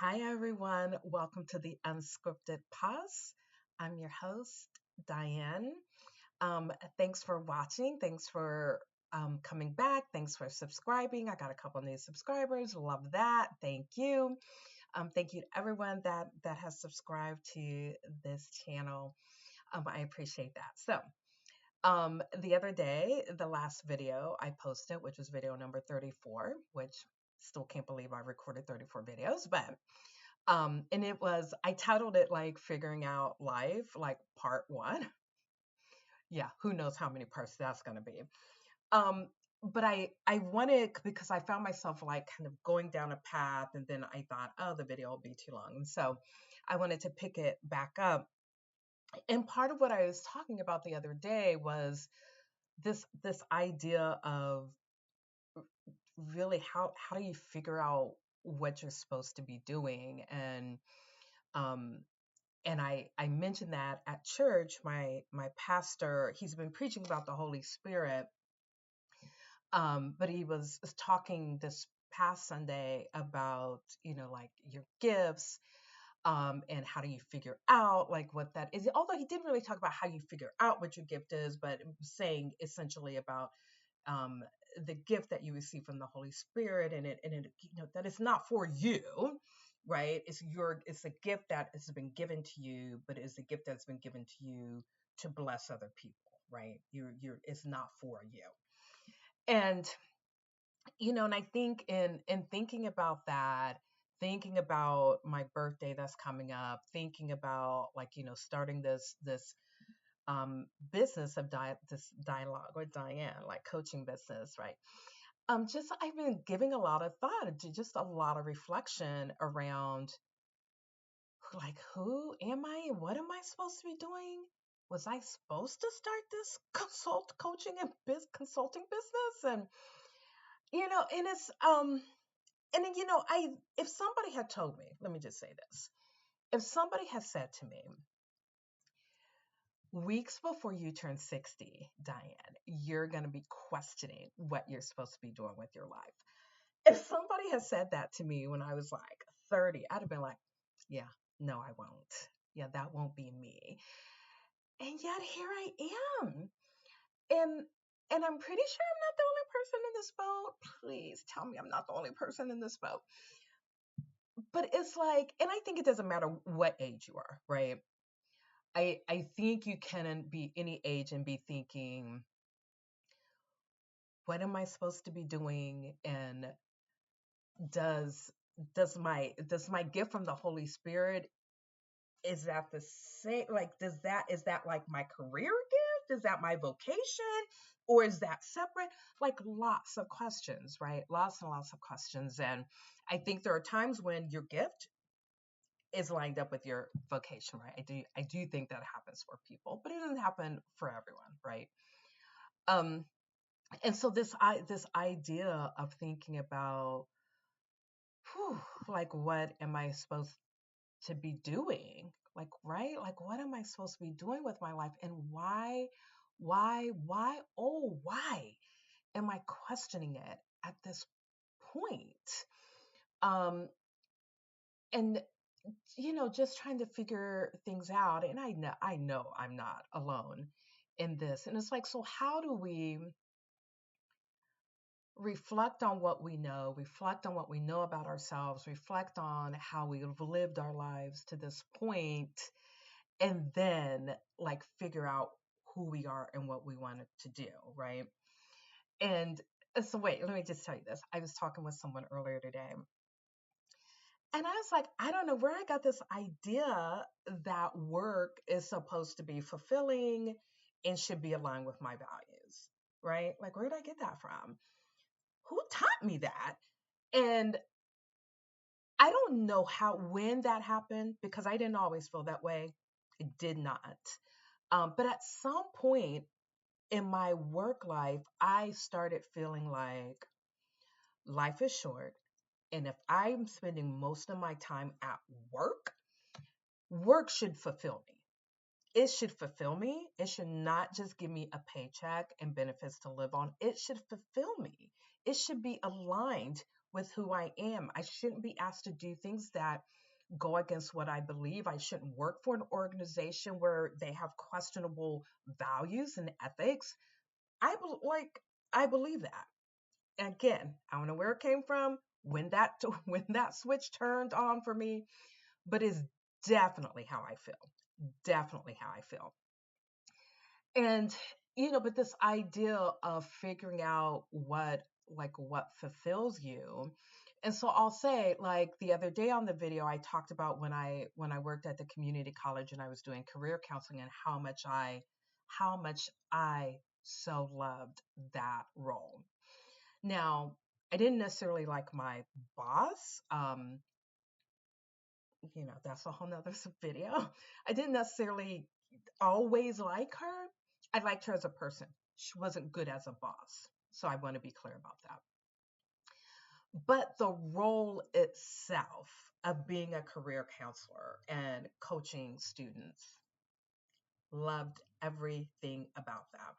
Hi, everyone. Welcome to the Unscripted Pause. I'm your host, Diane. Thanks for watching. Thanks for coming back. Thanks for subscribing. I got a couple new subscribers. Love that. Thank you. Thank you to everyone that has subscribed to this channel. I appreciate that. The other day, the last video I posted, which was video number 34, which still can't believe I recorded 34 videos, but and I titled it like figuring out life, like part one. Yeah, who knows how many parts that's going to be. Um, but I wanted, because I found myself like kind of going down a path, and then I thought, oh, the video will be too long. And so I wanted to pick it back up. And part of what I was talking about the other day was this idea of really how do you figure out what you're supposed to be doing. Um and I mentioned that at church, my pastor, he's been preaching about the Holy Spirit, but he was talking this past Sunday about, like your gifts, and how do you figure out like what that is. Although he didn't really talk about how you figure out what your gift is, but saying essentially about um, the gift that you receive from the Holy Spirit, and it that it's not for you, right? It's a gift that has been given to you, but it's a gift that's been given to you to bless other people, right? You're It's not for you. And and I think in thinking about that, thinking about my birthday that's coming up, thinking about like starting this business of this dialogue with Diane, like coaching business, right? Just I've been giving a lot of thought to just a lot of reflection around like who am I and what am I supposed to be doing? Was I supposed to start this coaching and consulting business? And and it's and then I if somebody had told me, let me just say this. If somebody had said to me, weeks before you turn 60, Diane, you're going to be questioning what you're supposed to be doing with your life. If somebody had said that to me when I was like 30, I'd have been like, yeah, no, I won't. Yeah, that won't be me. And yet here I am. And and I'm pretty sure I'm not the only person in this boat. Please tell me I'm not the only person in this boat. But it's like, and I think it doesn't matter what age you are, right? I think you can be any age and be thinking, what am I supposed to be doing? And does does my gift from the Holy Spirit, is that the same, like is that like my career gift, is that my vocation, or is that separate? Like lots of questions, right? Lots and lots of questions. And I think there are times when your gift is lined up with your vocation, right? I do think that happens for people, but it doesn't happen for everyone, right? um and so this idea of thinking about, whew, like what am I supposed to be doing, like, right, like what am I supposed to be doing with my life, and why am I questioning it at this point? Um and just trying to figure things out, and I know I'm not alone in this. And it's like, so how do we reflect on what we know, reflect on what we know about ourselves, reflect on how we've lived our lives to this point, and then like figure out who we are and what we wanted to do, right? And so wait, let me just tell you this. I was talking with someone earlier today, and I was like, I don't know where I got this idea that work is supposed to be fulfilling and should be aligned with my values, right? Like, where did I get that from? Who taught me that? And I don't know when that happened, because I didn't always feel that way. It did not. But at some point in my work life, I started feeling like life is short. And if I'm spending most of my time at work, work should fulfill me. It should fulfill me. It should not just give me a paycheck and benefits to live on. It should fulfill me. It should be aligned with who I am. I shouldn't be asked to do things that go against what I believe. I shouldn't work for an organization where they have questionable values and ethics. Like I believe that. Again, I don't know where it came from, when that when that switch turned on for me, but it's definitely how I feel. Definitely how I feel. And but this idea of figuring out what fulfills you. And so I'll say, like, the other day on the video I talked about when I worked at the community college and I was doing career counseling, and how much I so loved that role. Now, I didn't necessarily like my boss. That's a whole nother video. I didn't necessarily always like her. I liked her as a person. She wasn't good as a boss. So I want to be clear about that. But the role itself of being a career counselor and coaching students, loved everything about that.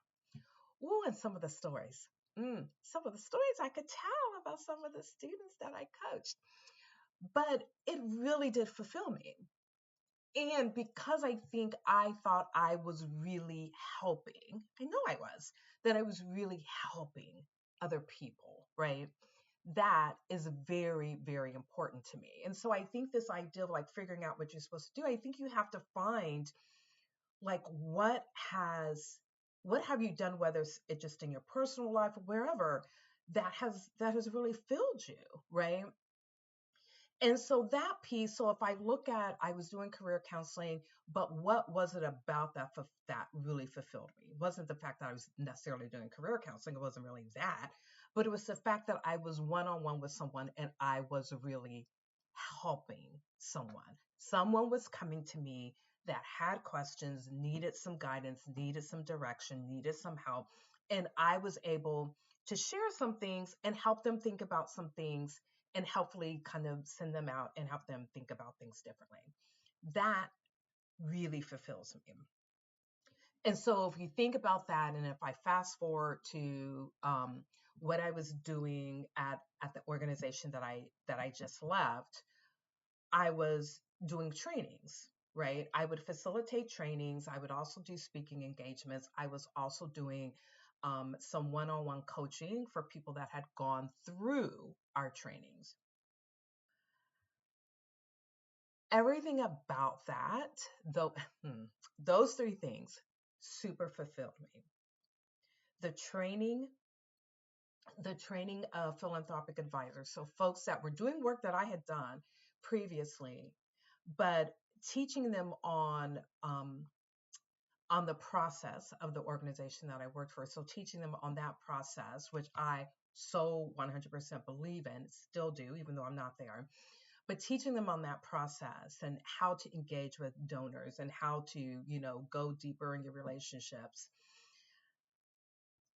Ooh, and some of the stories. Some of the stories I could tell about some of the students that I coached. But it really did fulfill me. And because I think I thought I was really helping, I know I was, that I was really helping other people, right? That is very, very important to me. And so I think this idea of like figuring out what you're supposed to do, I think you have to find like what have you done, whether it's just in your personal life or wherever, that has really filled you, right? And so that piece, so if I look at, I was doing career counseling, but what was it about that really fulfilled me? It wasn't the fact that I was necessarily doing career counseling. It wasn't really that, but it was the fact that I was one-on-one with someone and I was really helping someone. Someone was coming to me that had questions, needed some guidance, needed some direction, needed some help. And I was able to share some things and help them think about some things and helpfully kind of send them out and help them think about things differently. That really fulfills me. And so if you think about that, and if I fast forward to what I was doing at the organization that I just left, I was doing trainings, right? I would facilitate trainings. I would also do speaking engagements. I was also doing some one-on-one coaching for people that had gone through our trainings. Everything about that, though, those three things super fulfilled me. The training, the training of philanthropic advisors, so folks that were doing work that I had done previously, but teaching them on the process of the organization that I worked for. So teaching them on that process, which I so 100% believe in, still do, even though I'm not there, but teaching them on that process and how to engage with donors and how to, go deeper in your relationships.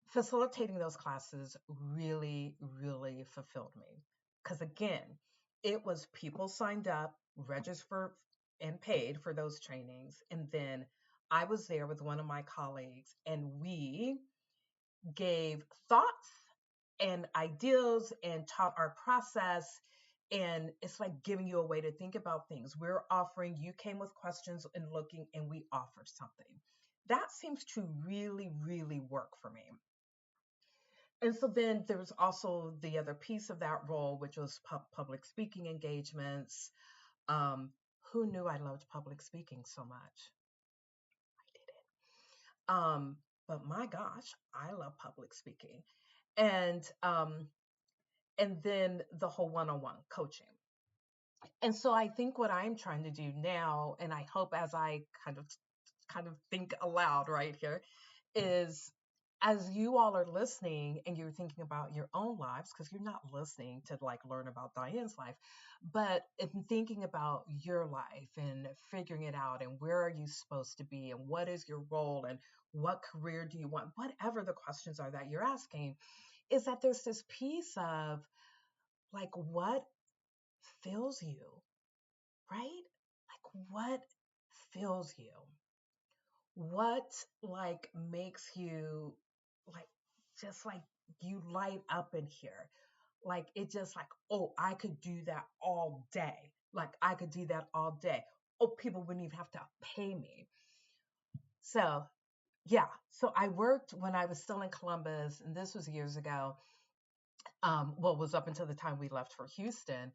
Facilitating those classes really, really fulfilled me. Because again, it was people signed up, registered, and paid for those trainings. And then I was there with one of my colleagues, and we gave thoughts and ideas and taught our process. And it's like giving you a way to think about things. We're offering, you came with questions and looking, and we offer something. That seems to really, really work for me. And so then there was also the other piece of that role, which was public speaking engagements. Um, who knew I loved public speaking so much? But my gosh, I love public speaking. And and then the whole one-on-one coaching. And so I think what I'm trying to do now, and I hope as I kind of think aloud right here, is as you all are listening and you're thinking about your own lives, because you're not listening to like learn about Diane's life, but in thinking about your life and figuring it out and where are you supposed to be and what is your role and what career do you want, whatever the questions are that you're asking, is that there's this piece of like what fills you, right? Like what fills you? What like makes you like just like you light up in here? Like it just like, oh, I could do that all day. Like I could do that all day. Oh, people wouldn't even have to pay me. So yeah, so I worked when I was still in Columbus, and this was years ago. Well, it was up until the time we left for Houston,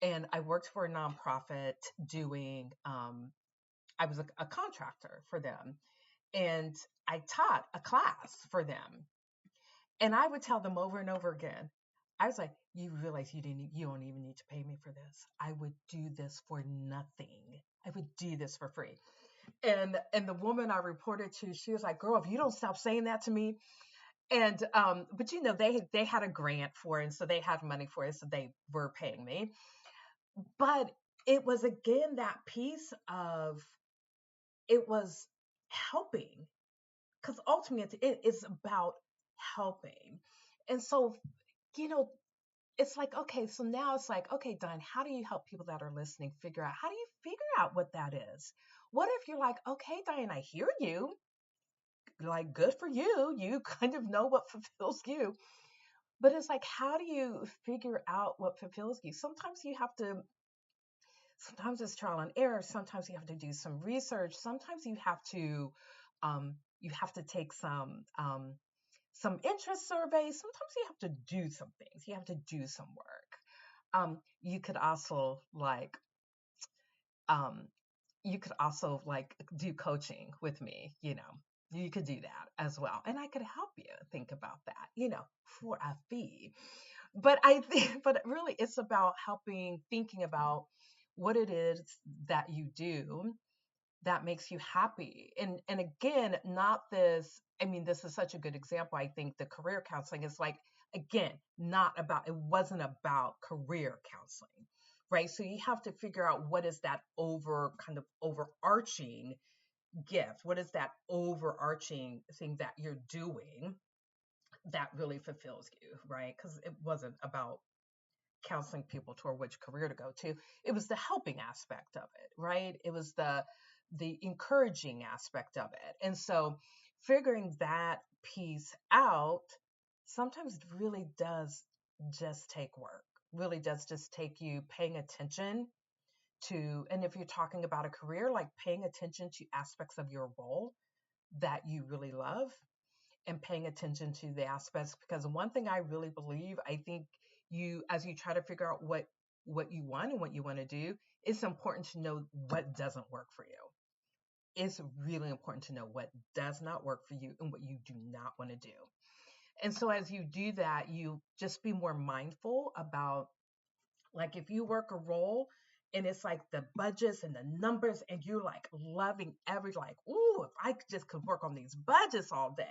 and I worked for a nonprofit doing. I was a contractor for them, and I taught a class for them. And I would tell them over and over again, I was like, you realize you don't even need to pay me for this. I would do this for nothing. I would do this for free. And the woman I reported to, she was like, girl, if you don't stop saying that to me. And but they had a grant for it, and so they had money for it, so they were paying me. But it was again that piece of it was helping, because ultimately it is about helping. And so, you know, it's like, okay, so now it's like, okay, Don, how do you help people that are listening figure out, how do you figure out what that is? What if you're like, okay, Diane, I hear you, like, good for you. You kind of know what fulfills you. But it's like, how do you figure out what fulfills you? Sometimes it's trial and error. Sometimes you have to do some research. Sometimes you have to take some interest surveys. Sometimes you have to do some things. You have to do some work. You could also um, do coaching with me. You could do that as well, and I could help you think about that. For a fee. But I think, but really, it's about helping thinking about what it is that you do that makes you happy. And again, not this, I mean, this is such a good example. I think the career counseling is like, again, not about, it wasn't about career counseling, right? So you have to figure out what is that kind of overarching gift. What is that overarching thing that you're doing that really fulfills you, right? Because it wasn't about counseling people toward which career to go to. It was the helping aspect of it, right? It was the encouraging aspect of it. And so figuring that piece out sometimes really does just take work. Really does just take you paying attention to, and if you're talking about a career, like paying attention to aspects of your role that you really love, and paying attention to the aspects, because one thing I really believe, I think as you try to figure out what you want and what you want to do, it's important to know what doesn't work for you. It's really important to know what does not work for you and what you do not want to do. And so as you do that, you just be more mindful about, like, if you work a role and it's like the budgets and the numbers and you're like loving like, ooh, if I just could work on these budgets all day,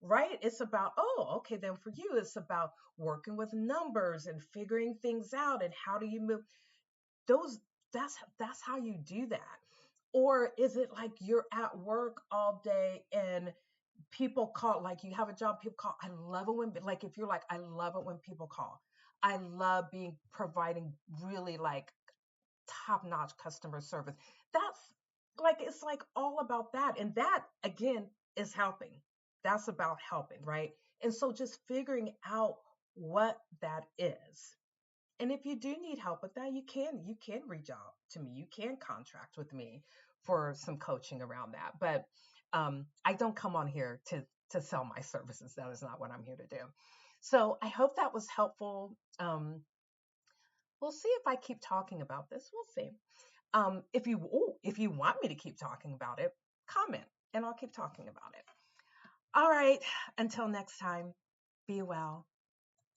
right? It's about, oh, okay, then for you, it's about working with numbers and figuring things out, and how do you move those. That's how you do that. Or is it like you're at work all day and people call, like you have a job, people call. I love it when, like, if you're like, I love it when people call. I love providing really like top-notch customer service. That's like, it's like all about that. And that again is helping. That's about helping, right? And so just figuring out what that is. And if you do need help with that, you can reach out to me. You can contract with me for some coaching around that. But I don't come on here to sell my services. That is not what I'm here to do. So I hope that was helpful. We'll see if I keep talking about this. We'll see. If you want me to keep talking about it, comment and I'll keep talking about it. All right. Until next time, be well.